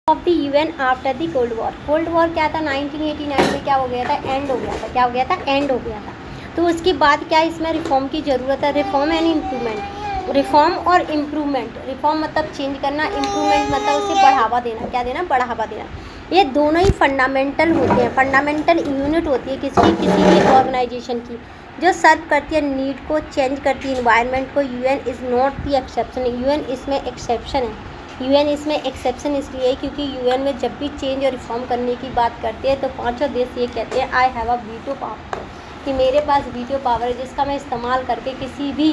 Of the UN after the cold war क्या था, 1989 में क्या हो गया था, एंड हो गया था। क्या हो गया था, एंड हो गया था। तो उसके बाद क्या इसमें रिफॉर्म की ज़रूरत है, रिफॉर्म एंड इम्प्रूवमेंट। रिफॉर्म और इम्प्रूवमेंट, रिफॉर्म मतलब चेंज करना, इम्प्रूवमेंट मतलब उसे बढ़ावा देना। क्या देना, बढ़ावा देना। ये दोनों ही फंडामेंटल होते हैं, फंडामेंटल यूनिट होती है किसी भी ऑर्गेनाइजेशन की, जो सर्व करती है नीड को, चेंज करती है इन्वायरमेंट को। UN is not the exception, UN इसमें एक्सेप्शन है। यूएन इसमें एक्सेप्शन इसलिए है क्योंकि यूएन में जब भी चेंज और रिफॉर्म करने की बात करते हैं तो पांचों देश ये कहते हैं I have a veto power, कि मेरे पास वीटो पावर है जिसका मैं इस्तेमाल करके किसी भी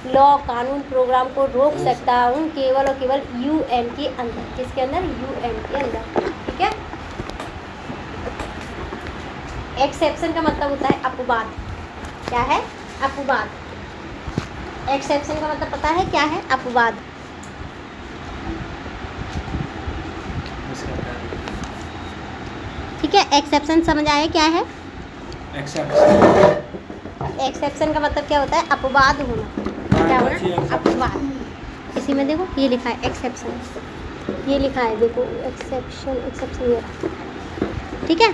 लॉ, कानून, प्रोग्राम को रोक सकता हूँ, केवल और केवल यूएन के अंदर। किसके अंदर, यूएन के अंदर। ठीक है। एक्सेप्शन का मतलब होता है अपवाद। क्या है, अपवाद। एक्सेप्शन का मतलब पता है क्या है, अपवाद। ठीक है, एक्सेप्शन समझ आया क्या है। एक्सेप्शन का मतलब क्या होता है, अपवाद होना। क्या होना, अपवाद। इसी में देखो ये लिखा है एक्सेप्शन, ये लिखा है देखो एक्सेप्शन ये। ठीक है।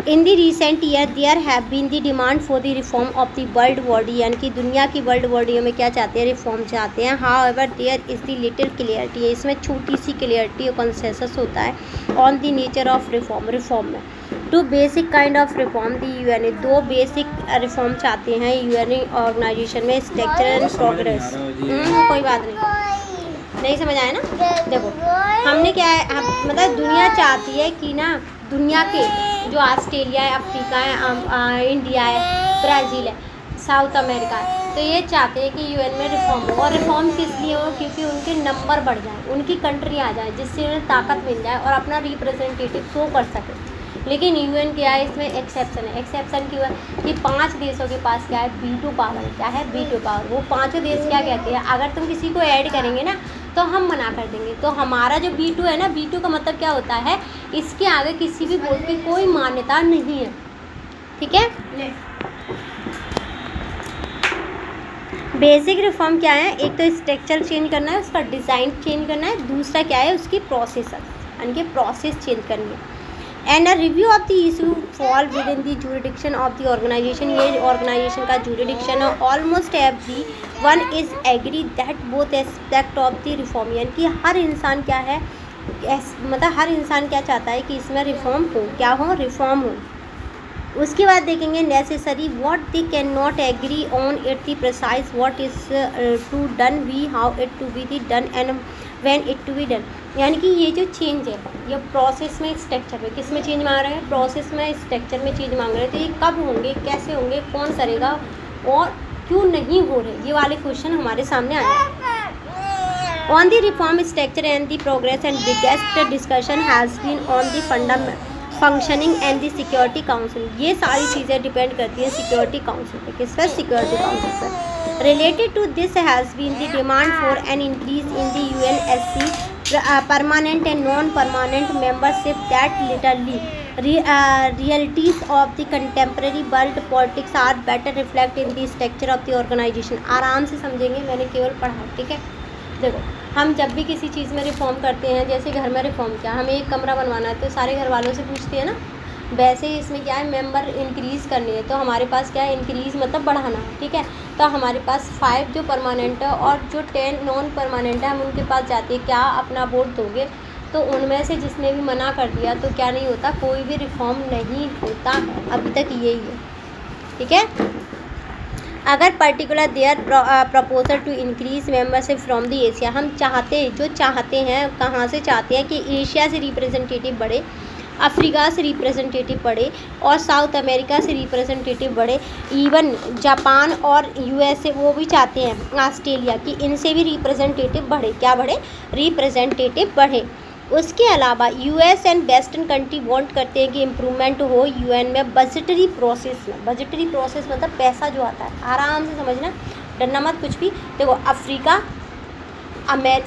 In the recent year there have been the demand for the reform of the world body, यानी कि दुनिया की वर्ल्ड बॉडियों में क्या चाहते हैं, रिफॉर्म चाहते हैं। However there is the little clarity, इसमें छोटी सी क्लियरिटी और कंसेंसस होता है on the nature of reform में। Two basic kind of reform the UN, दो बेसिक रिफॉर्म चाहते हैं यूएन ऑर्गेनाइजेशन में, स्ट्रक्चर एंड प्रोग्रेस। कोई बात नहीं समझ आया ना। देखो हमने क्या है, मतलब दुनिया चाहती है कि ना, दुनिया के जो ऑस्ट्रेलिया है, अफ्रीका है, इंडिया है, ब्राज़ील है, साउथ अमेरिका है, तो ये चाहते हैं कि यूएन में रिफॉर्म हो। और रिफॉर्म किस लिए हो, क्योंकि उनके नंबर बढ़ जाए, उनकी कंट्री आ जाए, जिससे उन्हें ताकत मिल जाए और अपना रिप्रेजेंटेटिव शो कर सके। लेकिन यूएन क्या है, इसमें एक्सेप्शन है। एक्सेप्शन क्यों है कि 5 देशों के पास क्या है, वीटो पावर। क्या है, वीटो पावर। वो पांचों देश क्या कहते हैं, अगर तुम किसी को ऐड करेंगे ना तो हम मना कर देंगे। तो हमारा जो वीटो है ना, वीटो का मतलब क्या होता है, इसके आगे किसी भी वोट की कोई मान्यता नहीं है। ठीक है। बेसिक रिफॉर्म क्या है, एक तो स्ट्रक्चर चेंज करना है, उसका डिज़ाइन चेंज करना है, दूसरा क्या है, उसकी प्रोसेस, यानी कि प्रोसेस चेंज करनी है। And a review of the issue fall within the jurisdiction of the organization, ये ऑर्गेनाइजेशन का जुरिडिक्शन है। Almost everyone is agree that both aspect of the reform, यानी कि हर इंसान क्या है, मतलब हर इंसान क्या चाहता है कि इसमें रिफॉर्म हो, क्या हो, रिफॉर्म हो। उसके बाद देखेंगे necessary what they cannot agree on it the precise what is to done, we how it to be the done and when it to be done. यानी कि ये जो चेंज है, ये प्रोसेस में, स्ट्रक्चर में, किस में चेंज मांग रहे हैं, प्रोसेस में, स्ट्रक्चर में चेंज मांग रहे हैं। तो ये कब होंगे, कैसे होंगे, कौन करेगा और क्यों नहीं हो रहे, ये वाले क्वेश्चन हमारे सामने आए। On the reform structure and the progress and biggest discussion has been on the functioning and the security council. ये सारी चीज़ें डिपेंड करती हैं सिक्योरिटी काउंसिल पे। किस पर, सिक्योरिटी काउंसिल पर। Related to this has been the demand for an increase in the UNSC permanent and non-permanent membership that literally realities of the contemporary world politics are better reflect in the structure of the organization। आराम से समझेंगे, मैंने केवल पढ़ा। ठीक है। देखो हम जब भी किसी चीज़ में रिफॉर्म करते हैं, जैसे घर में रिफॉर्म किया, हमें एक कमरा बनवाना है तो सारे घर वालों से पूछते हैं ना, वैसे ही इसमें क्या है, मेंबर इंक्रीज़ करनी है तो हमारे पास क्या है, इंक्रीज़ मतलब बढ़ाना है। ठीक है। तो हमारे पास 5 जो परमानेंट है और जो 10 नॉन परमानेंट है, हम उनके पास जाते हैं, क्या अपना वोट दोगे, तो उनमें से जिसने भी मना कर दिया तो क्या नहीं होता, कोई भी रिफॉर्म नहीं होता है। अभी तक यही है। ठीक है। अगर particular there proposal to increase membership from the Asia, हम चाहते हैं, कहाँ से चाहते हैं कि एशिया से रिप्रेजेंटेटिव बढ़े, अफ्रीका से रिप्रेजेंटेटिव बढ़े और साउथ अमेरिका से रिप्रेजेंटेटिव बढ़े, इवन जापान और यूएसए वो भी चाहते हैं, ऑस्ट्रेलिया की, इनसे भी रिप्रेजेंटेटिव बढ़े। क्या बढ़े, रिप्रेजेंटेटिव बढ़े। उसके अलावा US and western country want करते हैं कि इम्प्रूवमेंट हो यूएन में बजटरी प्रोसेस में। बजटरी प्रोसेस मतलब पैसा जो आता है, आराम से समझना, डरना मत कुछ भी। देखो अफ्रीका,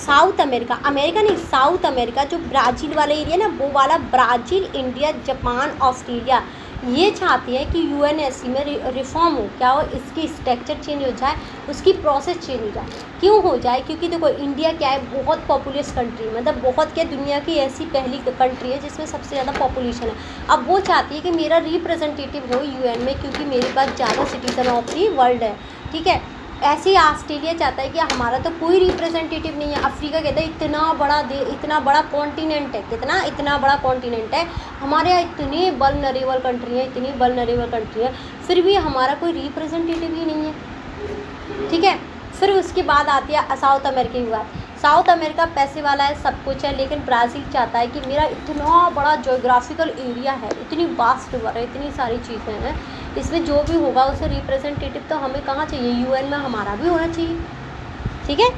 साउथ अमेरिका, अमेरिका नहीं, साउथ अमेरिका, जो ब्राज़ील वाला एरिया ना, वो वाला ब्राज़ील, इंडिया, जापान, ऑस्ट्रेलिया, ये चाहती है कि यूएनएससी में रिफॉर्म हो, क्या हो, इसकी स्ट्रक्चर चेंज हो जाए, उसकी प्रोसेस चेंज हो जाए। क्यों हो जाए? क्योंकि देखो इंडिया क्या है, बहुत पॉपुलस कंट्री, मतलब बहुत क्या, दुनिया की ऐसी पहली कंट्री है जिसमें सबसे ज़्यादा पॉपुलेशन है। अब वो चाहती है कि मेरा रिप्रेजेंटेटिव हो यूएन में, क्योंकि मेरे पास ज़्यादा सिटीजन ऑफ दी वर्ल्ड है, ठीक है। ऐसे ही ऑस्ट्रेलिया चाहता है कि हमारा तो कोई रिप्रेजेंटेटिव नहीं है। अफ्रीका कहता है इतना बड़ा कॉन्टिनेंट है, इतना बड़ा कॉन्टिनेंट है, हमारे यहाँ इतनी वल्नरेबल कंट्री है, फिर भी हमारा कोई रिप्रेजेंटेटिव ही नहीं है, ठीक है। फिर उसके बाद आती है साउथ अमेरिका की बात। साउथ अमेरिका पैसे वाला है, सब कुछ है, लेकिन ब्राज़ील चाहता है कि मेरा इतना बड़ा जोग्राफिकल एरिया है, इतनी वास्ट वर्ल्ड है, इतनी सारी चीज़ें हैं, इसमें जो भी होगा उसे रिप्रेजेंटेटिव तो हमें कहाँ चाहिए, यूएन में हमारा भी होना चाहिए, ठीक है।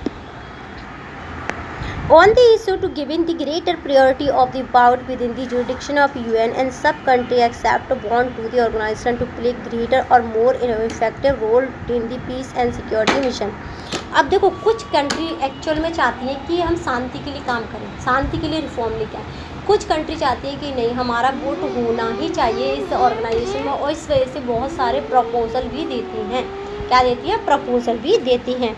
On the issue to giving the greater priority of the bout within the jurisdiction of UN and sub-country accept want to the organization to play greater or more effective role in the peace and security mission। अब देखो कुछ country actual में चाहती है कि हम शांति के लिए काम करें, शांति के लिए रिफॉर्म लेके आए। कुछ कंट्री चाहती है कि नहीं, हमारा वोट होना ही चाहिए इस ऑर्गेनाइजेशन में, और इस वजह से बहुत सारे प्रपोजल भी देती हैं। क्या देती है? प्रपोजल भी देती हैं।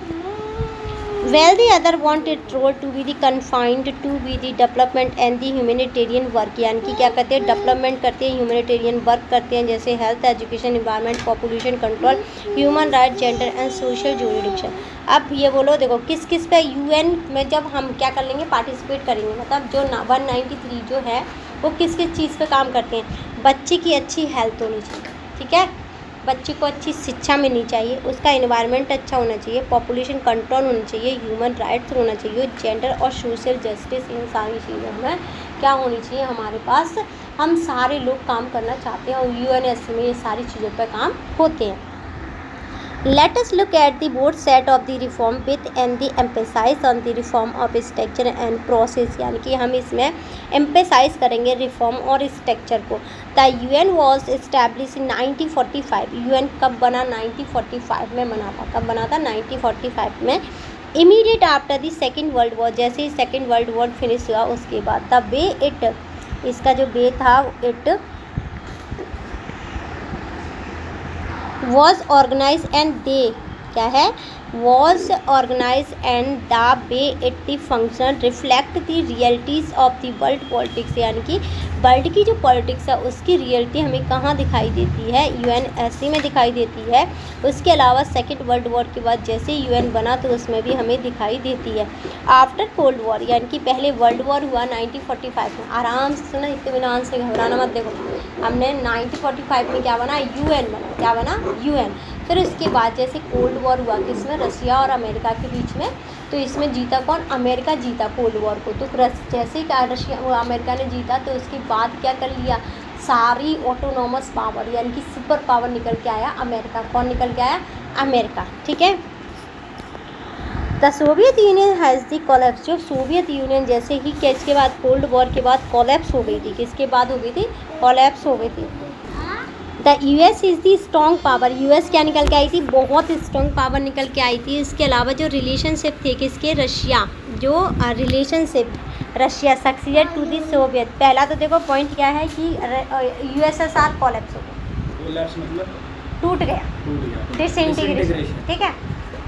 While the other want its role to be the confined to be the development and the humanitarian work, यानी कि क्या करते हैं, डेवलपमेंट करते हैं, ह्यूमैनिटेरियन वर्क करते हैं, जैसे health, education, environment, population control, human right, gender and social jurisdiction. अब ये बोलो, देखो किस किस पे यूएन में जब हम क्या कर लेंगे, पार्टिसिपेट करेंगे, मतलब जो 193 जो है वो किस किस चीज़ पे काम करते हैं। बच्चे की अच्छी हेल्थ होनी चाहिए, ठीक है, बच्चे को अच्छी शिक्षा मिलनी चाहिए, उसका एनवायरनमेंट अच्छा होना चाहिए, पॉपुलेशन कंट्रोल होना चाहिए, ह्यूमन राइट्स होना चाहिए, जेंडर और सोशल जस्टिस, इन सारी चीज़ों में क्या होनी चाहिए हमारे पास। हम सारे लोग काम करना चाहते हैं और यूएनएससी में ये सारी चीज़ों पर काम होते हैं। Let us look at the both set of the reform with and the emphasize on the reform of structure and process, यानी कि हम इसमें emphasize करेंगे रिफॉर्म और स्ट्रक्चर को। The UN was established in 1945। UN कब बना? 1945 में बना था। कब बना था? 1945 में, immediate after the second world war. जैसे ही सेकेंड वर्ल्ड वॉर फिनिश हुआ उसके बाद द वे इट, इसका जो वे था, it was organized and they, क्या है, was organized and the way it the function reflect the realities of the world politics, यानी कि वर्ल्ड की जो पॉलिटिक्स है उसकी रियलिटी हमें कहाँ दिखाई देती है? यूएनएससी में दिखाई देती है। उसके अलावा सेकेंड वर्ल्ड वॉर के बाद जैसे यूएन बना तो उसमें भी हमें दिखाई देती है। आफ्टर कोल्ड वॉर, यानी कि पहले वर्ल्ड वॉर हुआ 1945 में, आराम से सुना, इत्मीनान से घबराना मत। देखो हमने 1945 में क्या बना? यूएन बना। क्या बना? यूएन। फिर उसके बाद जैसे कोल्ड वॉर हुआ किसमें? रसिया और अमेरिका के बीच में, तो इसमें जीता कौन? अमेरिका जीता कोल्ड वॉर को। तो जैसे ही अमेरिका ने जीता तो उसके बाद क्या कर लिया? सारी ऑटोनॉमस पावर यानी कि सुपर पावर निकल के आया अमेरिका। कौन निकल के आया? अमेरिका, ठीक है। The Soviet union has the collapse, जो सोवियत यूनियन जैसे ही क्या इसके बाद कोल्ड वॉर के बाद कोलैप्स हो गई थी। किसके बाद हो गई थी? कोलैप्स हो गई थी। The US is the strong power, US क्या निकल के आई थी? बहुत स्ट्रॉन्ग पावर निकल के आई थी। इसके अलावा जो रिलेशनशिप थे किसके? रशिया, जो relationship Russia succeed to the Soviet. पहला तो देखो पॉइंट क्या है कि यूएसएसआर कोलैप्स हो गया, कोलैप्स मतलब टूट गया, डिसइंटीग्रेशन, ठीक है।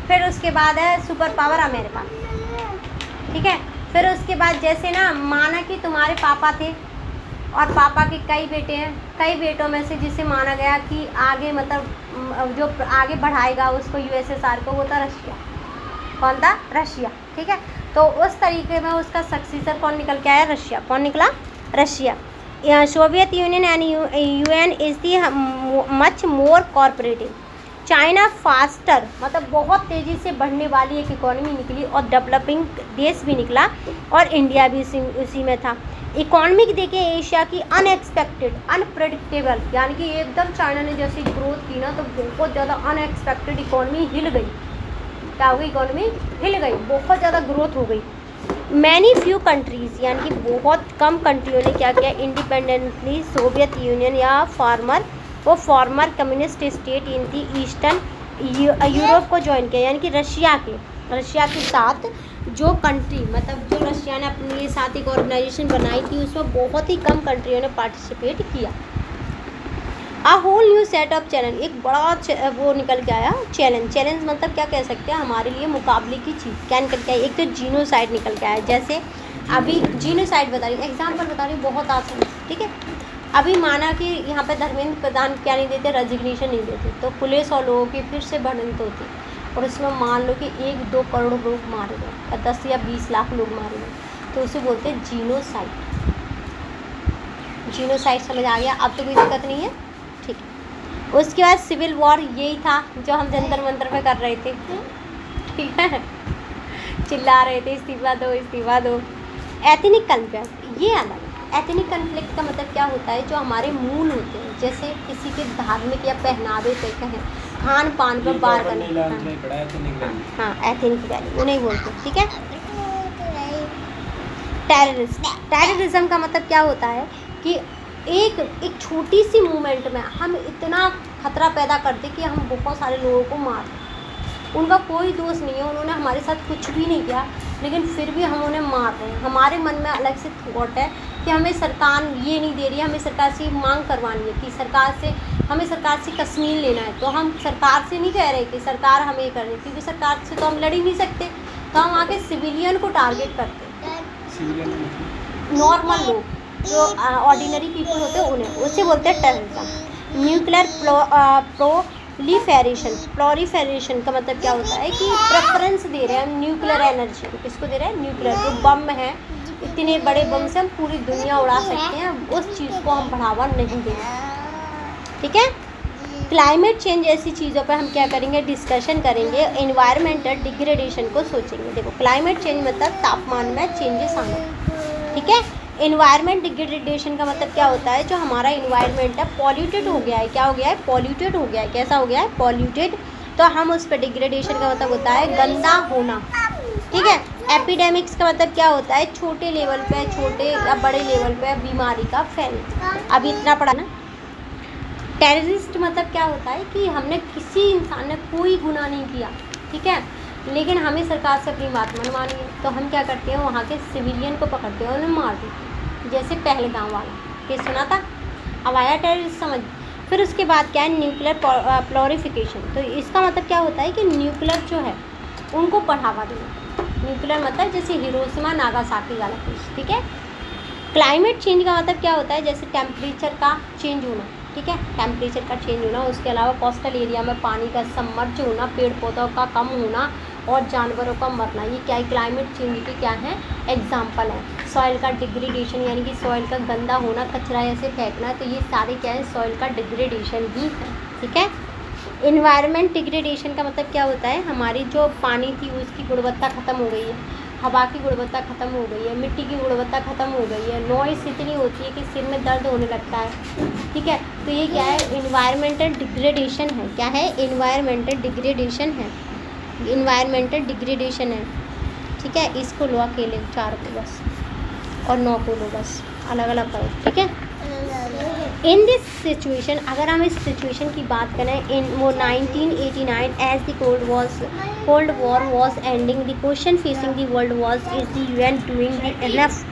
फिर उसके बाद है सुपर पावर अमेरिका, ठीक है। फिर उसके बाद जैसे ना माना कि तुम्हारे पापा थे और पापा के कई बेटे हैं, कई बेटों में से जिसे माना गया कि आगे मतलब जो आगे बढ़ाएगा उसको यूएसएसआर को, वो था रशिया। कौन था? रशिया, ठीक है। तो उस तरीके में उसका सक्सेसर कौन निकल के आया? रशिया। कौन निकला? Russia. Soviet union and UN is the much more corporative. China faster, मतलब बहुत तेज़ी से बढ़ने वाली एक इकॉनमी निकली और डेवलपिंग देश भी निकला, और इंडिया भी उसी में था। इकॉनमी देखिए एशिया की अनएक्सपेक्टेड, अनप्रेडिक्टेबल, यानी कि एकदम चाइना ने जैसी ग्रोथ की ना तो बहुत ज़्यादा अनएक्सपेक्टेड इकॉनमी हिल गई। क्या हो गई? इकॉनमी हिल गई, बहुत ज़्यादा ग्रोथ हो गई। मैनी फ्यू कंट्रीज़, यानी कि बहुत कम कंट्रियों ने क्या किया? इंडिपेंडेंटली सोवियत यूनियन या farmer communist state in the eastern Europe को ज्वाइन किया, यानी कि रशिया के साथ जो कंट्री, मतलब जो रशिया ने अपने साथ एक ऑर्गेनाइजेशन बनाई थी उसमें बहुत ही कम कंट्रियों ने पार्टिसिपेट किया। A whole new set of challenge, एक बड़ा वो निकल के आया चैलेंज। चैलेंज मतलब क्या कह सकते हैं, हमारे लिए मुकाबले की चीज़ क्या निकल के आई, एक तो जीनोसाइड निकल के आया। जैसे अभी जीनोसाइड बता रही हूँ, एग्जाम्पल बता रही हूँ, बहुत आसान है, ठीक है। अभी माना कि यहाँ पे धर्मेंद्र प्रधान क्या नहीं देते, रेजिग्नेशन नहीं देते, तो पुलिस और लोगों की फिर से बढ़त होती, और उसमें मान लो कि 1-2 करोड़ लोग मारे गए, या 10 या 20 लाख लोग मारे गए, तो उसे बोलते हैं जीनोसाइड। जीनोसाइड समझ आ गया, अब तो कोई दिक्कत नहीं है, ठीक है। उसके बाद सिविल वॉर, यही था जो हम जंतर मंतर पे कर रहे थे, ठीक है, चिल्ला रहे थे इस्तीफा दो इस्तीफा दो। एथनिक कन्फ्लिक्ट, ये अलग है। एथनिक कन्फ्लिक्ट का मतलब क्या होता है, जो हमारे मूल होते हैं, जैसे किसी के धार्मिक या पहनावे पे कहें, खान पान पर बार करना, हाँ एथनिक वैल्यू उन्हें बोलते हैं, ठीक है। टेररिज्म का मतलब क्या होता है कि एक छोटी सी मूवमेंट में हम इतना खतरा पैदा कर दे कि हम बहुत सारे लोगों को मार दें। उनका कोई दोष नहीं है, उन्होंने हमारे साथ कुछ भी नहीं किया, लेकिन फिर भी हम उन्हें मार रहे हैं। हमारे मन में अलग से थॉट है कि हमें सरकार ये नहीं दे रही है, हमें सरकार से मांग करवानी है कि हमें सरकार से कश्मीर लेना है, तो हम सरकार से नहीं कह रहे कि सरकार हमें कर रही, क्योंकि सरकार से तो हम लड़ ही नहीं सकते, तो हम आके सिविलियन को टारगेट करते हैं, नॉर्मल लोग जो ऑर्डिनरी पीपल होते हैं उन्हें, उसे बोलते हैं टेररिज्म। न्यूक्लियर प्रोलिफेरेशन का मतलब क्या होता है कि प्रेफरेंस दे रहे हैं हम न्यूक्लियर एनर्जी को, किसको दे रहे हैं, न्यूक्लियर, जो बम है, इतने बड़े बम से हम पूरी दुनिया उड़ा सकते हैं, उस चीज़ को हम बढ़ावा नहीं देंगे, ठीक है। क्लाइमेट चेंज जैसी चीज़ों पर हम क्या करेंगे, डिस्कशन करेंगे, एनवायरमेंटल डिग्रेडेशन को सोचेंगे। देखो क्लाइमेट चेंज मतलब तापमान में चेंजेस आना, ठीक है। एनवायरमेंट डिग्रेडेशन का मतलब क्या होता है, जो हमारा एनवायरमेंट है पॉल्यूटेड हो गया है, क्या हो गया है, पॉल्यूटेड हो गया है, कैसा हो गया है, पॉल्यूटेड, तो हम उस पर डिग्रेडेशन का मतलब होता है गंदा होना, ठीक है। एपिडेमिक्स का मतलब क्या होता है, छोटे लेवल पे, छोटे या बड़े लेवल पे बीमारी का फैलना, अभी इतना पड़ा ना। टेररिस्ट मतलब क्या होता है कि हमने किसी इंसान ने कोई गुनाह नहीं किया, ठीक है, लेकिन हमें सरकार से अपनी बात मनवानी है, तो हम क्या करते हैं, वहाँ के सिविलियन को पकड़ते हैं, उन्हें मार देते हैं, जैसे पहलगाम वाला केस सुना था, अब आया टेररिस्ट समझ। फिर उसके बाद क्या है, न्यूक्लियर प्लोरिफिकेशन, तो इसका मतलब क्या होता है कि न्यूक्लियर जो है उनको बढ़ावा देना। न्यूक्लियर मतलब जैसे हिरोशिमा नागासाकी वाला केस, ठीक है। क्लाइमेट चेंज का मतलब क्या होता है, जैसे टेम्परेचर का चेंज होना, ठीक है, टेम्परेचर का चेंज होना, उसके अलावा कोस्टल एरिया में पानी का सबमर्ज होना, पेड़ पौधों का कम होना और जानवरों का मरना, ये क्या है, क्लाइमेट चेंज के क्या है एग्जाम्पल है। सॉइल का डिग्रेडेशन यानी कि सॉइल का गंदा होना, कचरा ऐसे फेंकना, तो ये सारे क्या है, सॉइल का डिग्रेडेशन ही है, ठीक है। इन्वायरमेंट डिग्रेडेशन का मतलब क्या होता है, हमारी जो पानी थी उसकी गुणवत्ता ख़त्म हो गई है, हवा की गुणवत्ता ख़त्म हो गई है, मिट्टी की गुणवत्ता ख़त्म हो गई है, नॉइस इतनी होती है कि सिर में दर्द होने लगता है, ठीक है, तो ये क्या है, इन्वायरमेंटल डिग्रेडेशन है, क्या है, इन्वायरमेंटल डिग्रेडेशन है, इन्वायरमेंटल डिग्रेडेशन है, ठीक है। इसको लो अकेले 4 को बस और 9 को लो बस, अलग अलग करो, ठीक है। इन दिस सिचुएशन, अगर हम इस सिचुएशन की बात करें, इन वो 1989 as the cold war was ending, the question facing the world was is the UN doing the enough,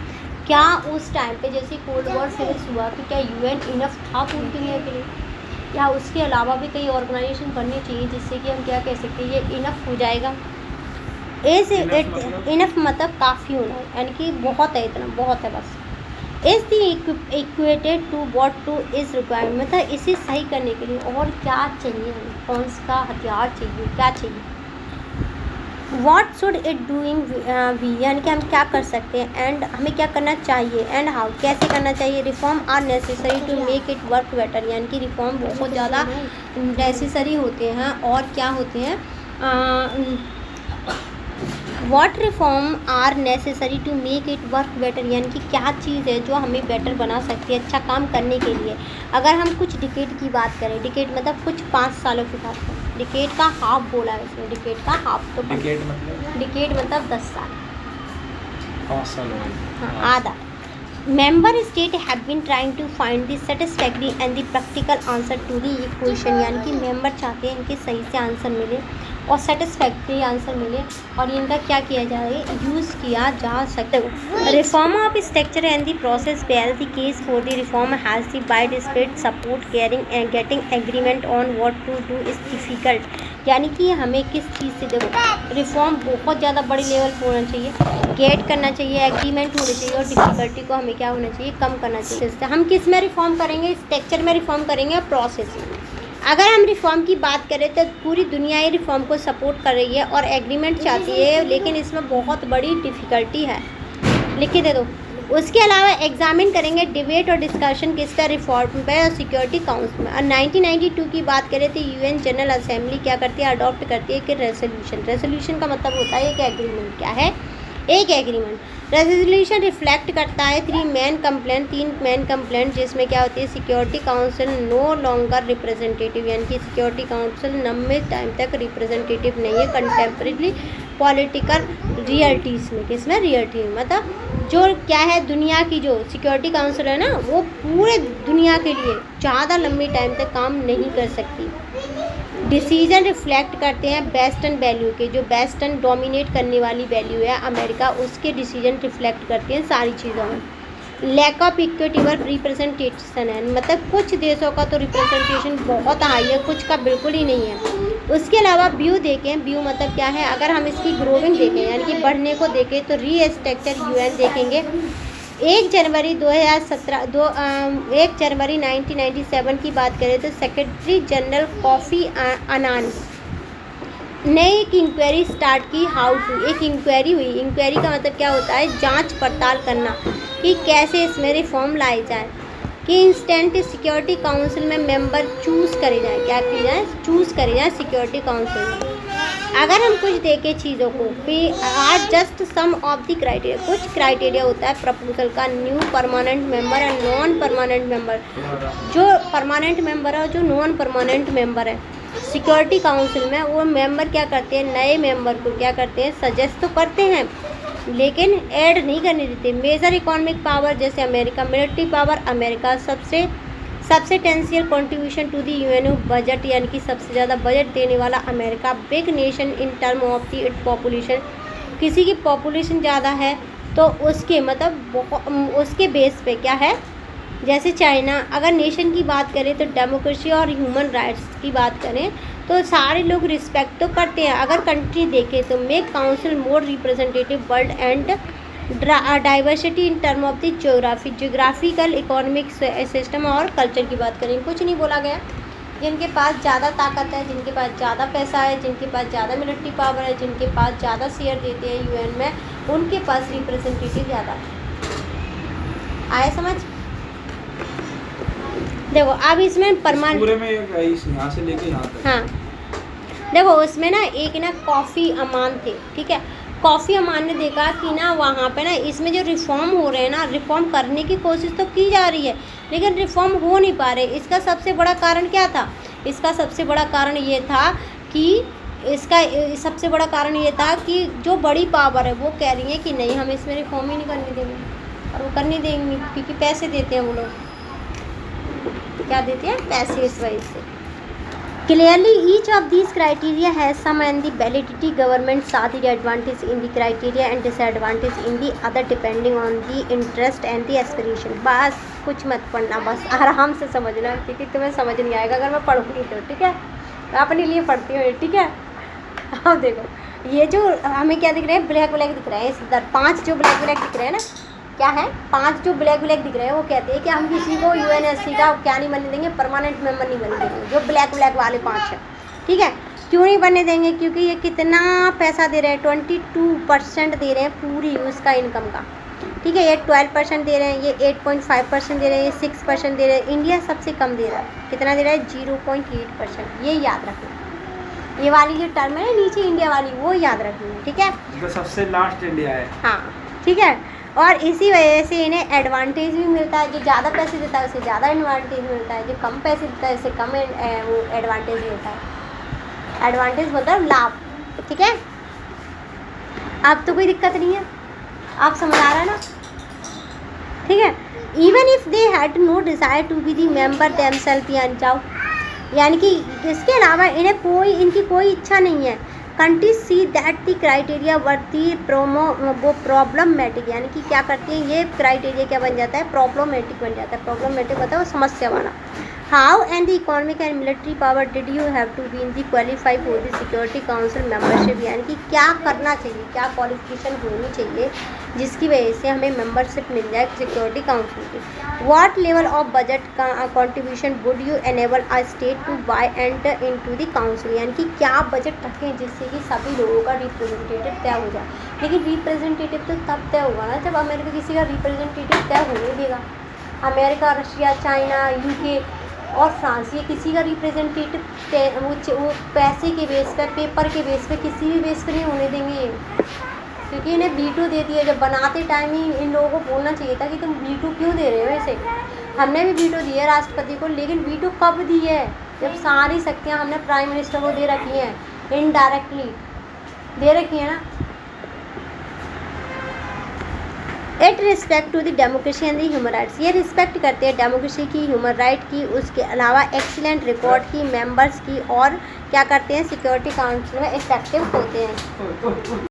क्या उस टाइम पे जैसे कोल्ड वॉर फिनिश हुआ तो क्या यूएन इनफ था पूरी दुनिया के लिए, या उसके अलावा भी कई ऑर्गेनाइजेशन बननी चाहिए जिससे कि हम क्या कह सकते हैं ये इनफ हो जाएगा। इनफ मतलब काफ़ी होना, यानी कि बहुत है, इतना बहुत है बस। Is the equated to what to is requirement, मतलब इसे सही करने के लिए और क्या चाहिए हमें, कौन सा हथियार चाहिए, क्या चाहिए। What should it doing we, यानी कि हम क्या कर सकते हैं, एंड हमें क्या करना चाहिए, एंड हाउ कैसे करना चाहिए। Reform are necessary to make it work better, यानी कि रिफॉर्म बहुत ज़्यादा नेसेसरी होते हैं, और क्या होते हैं, what reform are necessary to make it work better, यानी कि क्या चीज़ है जो हमें बेटर बना सकती है अच्छा काम करने के लिए। अगर हम कुछ डिकेड की बात करें, डिकेड मतलब कुछ 5 सालों की बात करें, डिकेड का हाफ बोला है इसमें, डिकेड का हाफ, तो डिकेड मतलब 10 साल, 5 साल, हाँ आधा। Member state have been trying to find the satisfactory and the practical answer to the question, यानी कि मेंबर चाहते हैं इनके सही से आंसर मिले और सेटिस्फैक्ट्री आंसर मिले और इनका क्या किया जाए, यूज़ किया जा सकता है। Reform of structure and the process well the case for the reform has the widespread support caring and getting agreement on what to do is difficult. यानी कि हमें किस चीज़ से, देखो रिफॉर्म बहुत ज़्यादा बड़ी लेवल पर होना चाहिए, गेट करना चाहिए, एग्रीमेंट होना चाहिए और डिफ़िकल्टी को हमें क्या होना चाहिए, कम करना चाहिए। हम किस में रिफॉर्म करेंगे, स्ट्रक्चर में रिफॉर्म करेंगे और प्रोसेस में। अगर हम रिफॉर्म की बात करें तो पूरी दुनिया ही रिफॉर्म को सपोर्ट कर रही है और एग्रीमेंट चाहती है, लेकिन इसमें बहुत बड़ी डिफ़िकल्टी है, लिख के दे दो। उसके अलावा एग्जामिन करेंगे डिबेट और डिस्कशन किसका, रिफॉर्म पे और सिक्योरिटी काउंसिल में। और 1992 की बात करें तो यूएन जनरल असेंबली क्या करती है, अडॉप्ट करती है कि रेजोल्यूशन का मतलब होता है एक एग्रीमेंट। क्या है, एक एग्रीमेंट। रेजोल्यूशन रिफ्लेक्ट करता है तीन मेन कंप्लेंट जिसमें क्या होती है, security council no longer representative, यानी कि सिक्योरिटी काउंसिल लंबे टाइम तक रिप्रेजेंटेटिव नहीं है कंटेम्प्रेरी पॉलिटिकल रियलिटीज़ में। किसमें, रियलिटी में, मतलब जो क्या है, दुनिया की जो सिक्योरिटी काउंसिल है ना, वो पूरे दुनिया के लिए ज़्यादा लंबी टाइम तक काम नहीं कर सकती। डिसीजन रिफ्लेक्ट करते हैं वेस्टर्न वैल्यू के, जो वेस्टर्न डोमिनेट करने वाली वैल्यू है अमेरिका, उसके डिसीजन रिफ्लेक्ट करते हैं सारी चीज़ों में। लैक ऑफ इक्विटेबल रिप्रेजेंटेशन है, मतलब कुछ देशों का तो रिप्रेजेंटेशन बहुत हाई है, कुछ का बिल्कुल ही नहीं है। उसके अलावा व्यू देखें, व्यू मतलब क्या है, अगर हम इसकी ग्रोविंग देखें यानी कि बढ़ने को देखें तो रीस्ट्रक्चर यूएन देखेंगे। 1 जनवरी 1997 की बात करें तो सेक्रेटरी जनरल कोफी अन्नान ने एक इंक्वायरी स्टार्ट की, हाउ टू, एक इंक्वायरी हुई। इंक्वायरी का मतलब क्या होता है, जांच पड़ताल करना कि कैसे इसमें रिफॉर्म लाई जाए, कि इंस्टेंट सिक्योरिटी काउंसिल में मेंबर चूज़ करे जाए, क्या किया जाए, चूज़ करे जाए सिक्योरिटी काउंसिल में। अगर हम कुछ देखें चीज़ों को कि आज just some of the criteria, कुछ क्राइटेरिया होता है प्रपोजल का, new permanent member and non permanent member. जो परमानेंट मेंबर है और जो नॉन परमानेंट मेंबर है सिक्योरिटी काउंसिल में, वो मेंबर क्या करते हैं, नए मेंबर को क्या करते हैं, सजेस्ट तो करते हैं लेकिन ऐड नहीं करने देते। मेजर इकोनॉमिक पावर जैसे America, military power America, substantial contribution to the UNO budget, यानी कि सबसे ज़्यादा बजट देने वाला America. Big nation in term of the it population, किसी की पॉपुलेशन ज़्यादा है तो उसके मतलब उसके बेस पे क्या है, जैसे चाइना। अगर नेशन की बात करें तो डेमोक्रेसी और ह्यूमन राइट्स की बात करें तो सारे लोग रिस्पेक्ट तो करते हैं। अगर कंट्री देखें तो make council more representative world and diversity in term of the geographical economic system और कल्चर की बात करें, कुछ नहीं बोला गया। जिनके पास ज़्यादा ताकत है, जिनके पास ज़्यादा पैसा है, जिनके पास ज़्यादा मिलिट्री पावर है, जिनके पास ज़्यादा शेयर देते हैं यूएन में, उनके पास रिप्रेजेंटेटिव ज़्यादा है। आया समझ? देखो अब इसमें परमानेंट पूरे में यहाँ से लेके यहाँ तक। हाँ देखो उसमें ना एक ना कॉफ़ी अमान थे, ठीक है। कॉफ़ी अमान ने देखा कि ना वहाँ पे ना इसमें जो रिफॉर्म हो रहे हैं ना, रिफॉर्म करने की कोशिश तो की जा रही है लेकिन रिफॉर्म हो नहीं पा रहे। इसका सबसे बड़ा कारण क्या था, इसका सबसे बड़ा कारण ये था कि सबसे बड़ा कारण ये था कि जो बड़ी पावर है वो कह रही है कि नहीं हम इसमें रिफॉर्म ही नहीं करने देंगे, और वो करने देंगे क्योंकि पैसे देते हैं वो लोग, क्या देते हैं, पैसे। इस वजह से clearly each of these criteria has some and the validity, government साथ ही advantage in the criteria and disadvantage in the other depending on the interest and the aspiration. बस कुछ मत पढ़ना, बस आराम से समझना क्योंकि तुम्हें समझ नहीं आएगा अगर मैं पढ़ूंगी तो, ठीक है। मैं अपने लिए पढ़ती हूँ, ठीक है। अब देखो ये जो हमें क्या दिख रहे हैं, ब्लैक दिख रहे हैं, इस इधर 5 जो ब्लैक दिख रहे हैं ना, क्या है 5 जो ब्लैक दिख रहे हैं, वो कहते हैं कि हम किसी को यूएनएससी का क्या नहीं बनने देंगे, परमानेंट मेंबर नहीं बनने देंगे। जो ब्लैक वाले 5 हैं, ठीक है। क्यों नहीं बनने देंगे, क्योंकि ये कितना पैसा दे रहे हैं, 22% दे रहे हैं पूरी उसका इनकम का, ठीक है। ये 12% दे रहे हैं, ये 8.5% दे रहे हैं, ये 6% दे रहे हैं। इंडिया सबसे कम दे रहा है, कितना दे रहा है, 0.8%। ये याद रखना, ये वाली जो टर्म है नीचे इंडिया वाली, वो याद रखनी है, ठीक है। तो सबसे लास्ट इंडिया है, हाँ ठीक है। और इसी वजह से इन्हें एडवांटेज भी मिलता है, जो ज़्यादा पैसे देता है उसे ज़्यादा एडवांटेज मिलता है, जो कम पैसे देता है उसे कम वो एडवांटेज मिलता है। एडवांटेज मतलब लाभ, ठीक है। अब तो कोई दिक्कत नहीं है, आप समझ आ रहा है ना, ठीक है। Even if they had no desire to be the member themselves, यानी जाओ, यानी कि इसके अलावा इन्हें इनकी कोई इच्छा नहीं है countries see that the criteria were the वो प्रॉब्लमेटिक, यानी कि क्या करती हैं ये क्राइटेरिया क्या बन जाता है, प्रॉब्लमेटिक बन जाता है। प्रॉब्लमेटिक होता है वो समस्या वाला। How and the economic and military power did you have to be in the qualify for the security council membership, यानी कि क्या करना चाहिए, क्या क्वालिफिकेशन होनी चाहिए जिसकी वजह से हमें मेंबरशिप मिल जाए सिक्योरिटी काउंसिल की। What level of budget contribution would you enable a state to buy enter into the council, यानी कि क्या बजट रखें जिससे कि सभी लोगों का रिप्रेजेंटेटिव तय हो जाए। लेकिन रिप्रेजेंटेटिव तो तब तय होगा ना जब अमेरिका किसी का रिप्रेजेंटेटिव तय होने देगा। अमेरिका, रशिया, चाइना, यूके और फ्रांस, ये किसी का रिप्रेजेंटेटिव वो पैसे के बेस पे, पेपर के बेस पे, किसी भी बेस पे नहीं होने देंगे, क्योंकि इन्हें वीटो दे दिया। जब बनाते टाइम ही इन लोगों को बोलना चाहिए था कि तुम वीटो क्यों दे रहे हो ऐसे। हमने भी वीटो दी है राष्ट्रपति को, लेकिन वीटो कब दी है, जब सारी शक्तियाँ हमने प्राइम मिनिस्टर को दे रखी हैं, इनडायरेक्टली दे रखी है ना। It respect to the democracy and the human rights, ये रिस्पेक्ट करते हैं डेमोक्रेसी की, ह्यूमन राइट की, उसके अलावा एक्सीलेंट रिकॉर्ड की, मेंबर्स की, और क्या करते हैं सिक्योरिटी काउंसिल में इफेक्टिव होते हैं।